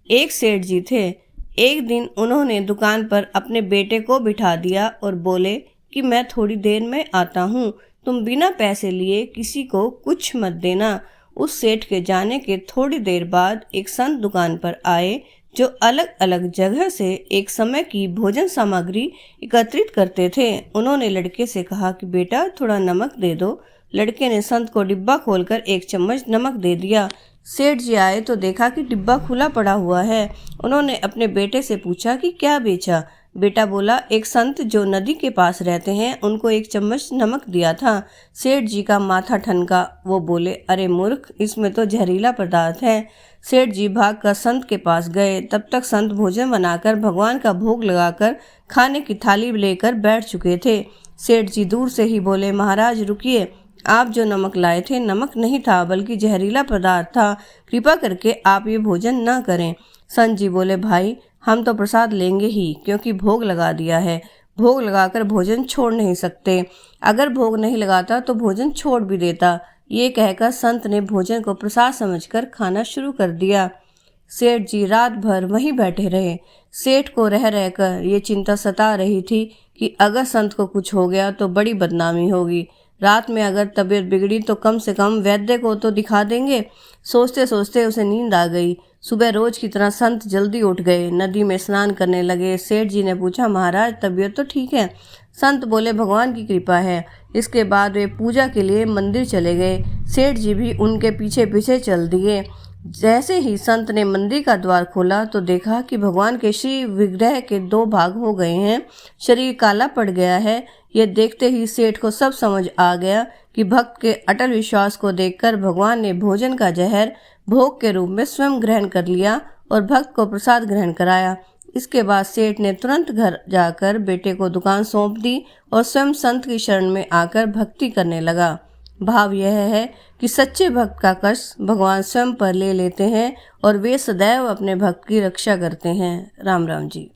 एक सेठ जी थे। एक दिन उन्होंने दुकान पर अपने बेटे को बिठा दिया और बोले कि मैं थोड़ी देर में आता हूँ, तुम बिना पैसे लिए किसी को कुछ मत देना। उस सेठ के जाने के थोड़ी देर बाद एक संत दुकान पर आए जो अलग अलग जगह से एक समय की भोजन सामग्री एकत्रित करते थे। उन्होंने लड़के से कहा कि बेटा थोड़ा नमक दे दो। लड़के ने संत को डिब्बा खोलकर एक चम्मच नमक दे दिया। सेठ जी आए तो देखा कि डिब्बा खुला पड़ा हुआ है। उन्होंने अपने बेटे से पूछा कि क्या बेचा। बेटा बोला, एक संत जो नदी के पास रहते हैं उनको एक चम्मच नमक दिया था। सेठ जी का माथा ठनका। वो बोले, अरे मूर्ख, इसमें तो जहरीला पदार्थ है। सेठ जी भागकर संत के पास गए। तब तक संत भोजन बनाकर भगवान का भोग लगाकर खाने की थाली लेकर बैठ चुके थे। सेठ जी दूर से ही बोले, महाराज रुकिए, आप जो नमक लाए थे नमक नहीं था बल्कि जहरीला पदार्थ था। कृपा करके आप ये भोजन न करें। संत जी बोले, भाई हम तो प्रसाद लेंगे ही, क्योंकि भोग लगा दिया है। भोग लगाकर भोजन छोड़ नहीं सकते। अगर भोग नहीं लगाता तो भोजन छोड़ भी देता। ये कहकर संत ने भोजन को प्रसाद समझकर खाना शुरू कर दिया। सेठ जी रात भर वहीं बैठे रहे। सेठ को रह रहकर ये चिंता सता रही थी कि अगर संत को कुछ हो गया तो बड़ी बदनामी होगी। रात में अगर तबीयत बिगड़ी तो कम से कम वैद्य को तो दिखा देंगे। सोचते सोचते उसे नींद आ गई। सुबह रोज की तरह संत जल्दी उठ गए, नदी में स्नान करने लगे। सेठ जी ने पूछा, महाराज तबीयत तो ठीक है? संत बोले, भगवान की कृपा है। इसके बाद वे पूजा के लिए मंदिर चले गए। सेठ जी भी उनके पीछे पीछे चल दिए। जैसे ही संत ने मंदिर का द्वार खोला तो देखा कि भगवान के श्री विग्रह के 2 भाग हो गए हैं, शरीर काला पड़ गया है। ये देखते ही सेठ को सब समझ आ गया कि भक्त के अटल विश्वास को देखकर भगवान ने भोजन का जहर भोग के रूप में स्वयं ग्रहण कर लिया और भक्त को प्रसाद ग्रहण कराया। इसके बाद सेठ ने तुरंत घर जाकर बेटे को दुकान सौंप दी और स्वयं संत की शरण में आकर भक्ति करने लगा। भाव यह है कि सच्चे भक्त का कष्ट भगवान स्वयं पर ले लेते हैं और वे सदैव अपने भक्त की रक्षा करते हैं। राम राम जी।